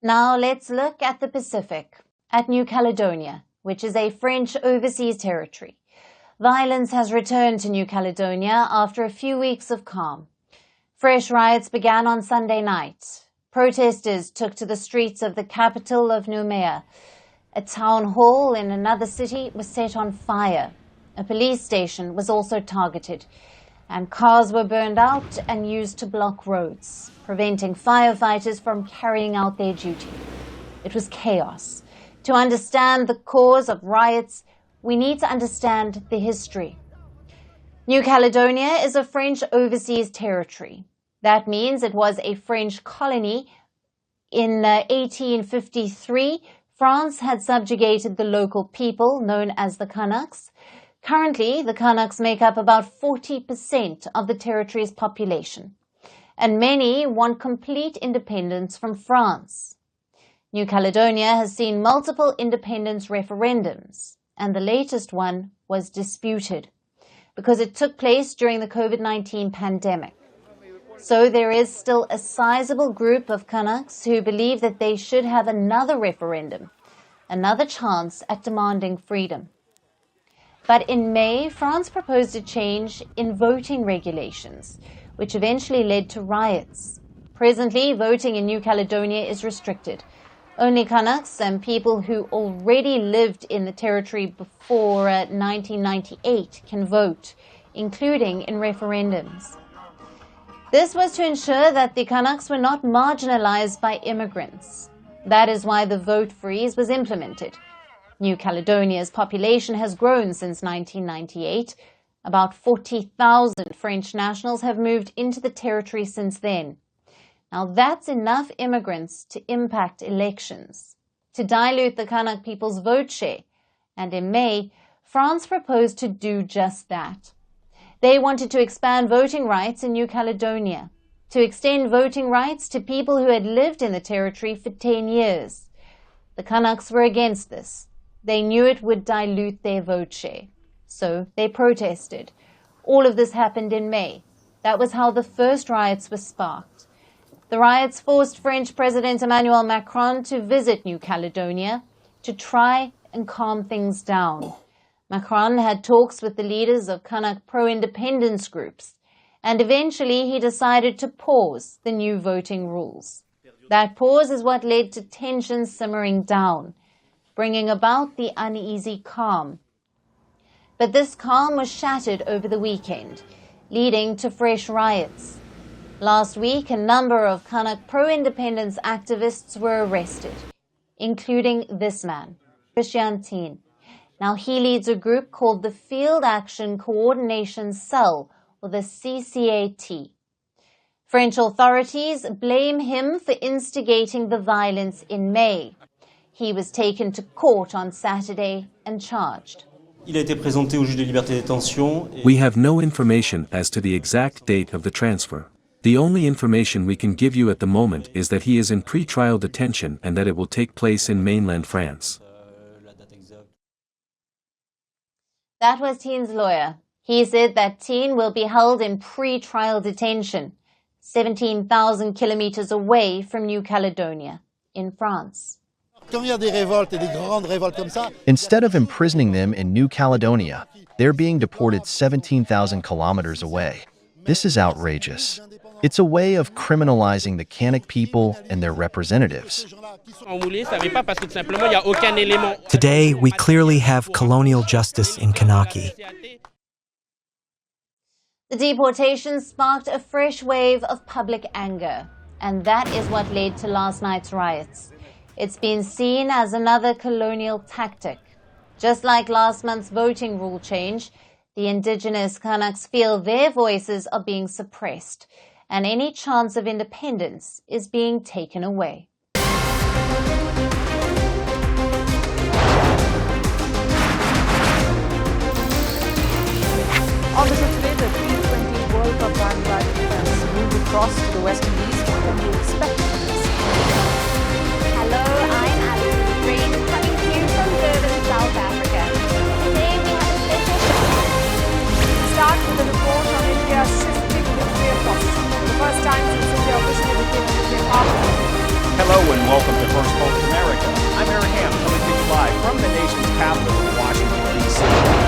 Now let's look at the Pacific, at New Caledonia, which is a French overseas territory. Violence has returned to New Caledonia after a few weeks of calm. Fresh riots began on Sunday night. Protesters took to the streets of the capital of Noumea. A town hall in another city was set on fire. A police station was also targeted, and cars were burned out and used to block roads, preventing firefighters from carrying out their duty. It was chaos. To understand the cause of riots, we need to understand the history. New Caledonia is a French overseas territory. That means it was a French colony. In 1853, France had subjugated the local people known as the Kanaks. Currently, the Kanaks make up about 40% of the territory's population, and many want complete independence from France. New Caledonia has seen multiple independence referendums, and the latest one was disputed because it took place during the COVID-19 pandemic. So there is still a sizable group of Kanaks who believe that they should have another referendum, another chance at demanding freedom. But in May, France proposed a change in voting regulations, which eventually led to riots. Presently, voting in New Caledonia is restricted. Only Kanaks and people who already lived in the territory before 1998 can vote, including in referendums. This was to ensure that the Kanaks were not marginalized by immigrants. That is why the vote freeze was implemented. New Caledonia's population has grown since 1998. About 40,000 French nationals have moved into the territory since then. Now that's enough immigrants to impact elections, to dilute the Kanak people's vote share. And in May, France proposed to do just that. They wanted to expand voting rights in New Caledonia, to extend voting rights to people who had lived in the territory for 10 years. The Kanaks were against this. They knew it would dilute their vote share. So they protested. All of this happened in May. That was how the first riots were sparked. The riots forced French President Emmanuel Macron to visit New Caledonia to try and calm things down. Macron had talks with the leaders of Kanak pro-independence groups, and eventually he decided to pause the new voting rules. That pause is what led to tensions simmering down, bringing about the uneasy calm. But this calm was shattered over the weekend, leading to fresh riots. Last week, a number of Kanak pro-independence activists were arrested, including this man, Christian Tein. Now he leads a group called the Field Action Coordination Cell, or the CCAT. French authorities blame him for instigating the violence in May. He was taken to court on Saturday and charged. We have no information as to the exact date of the transfer. The only information we can give you at the moment is that he is in pre-trial detention and that it will take place in mainland France. That was Tein's lawyer. He said that Tein will be held in pre-trial detention, 17,000 kilometers away from New Caledonia, in France. Instead of imprisoning them in New Caledonia, they're being deported 17,000 kilometers away. This is outrageous. It's a way of criminalizing the Kanak people and their representatives. Today, we clearly have colonial justice in Kanaki. The deportation sparked a fresh wave of public anger, and that is what led to last night's riots. It's been seen as another colonial tactic. Just like last month's voting rule change, the indigenous Kanaks feel their voices are being suppressed, and any chance of independence is being taken away. Also today, the T20 World Cup bandwagon has moved across to the West Indies. What can we expect from this? Hello, I'm Alice Green, coming to you from Durban, South Africa. Today we have a special show. Start with a report on India's shifting nuclear policy. The first time since India officially became a nuclear power. Hello and welcome to Firstpost America. I'm Eric Ham, coming to you live from the nation's capital, Washington, D.C.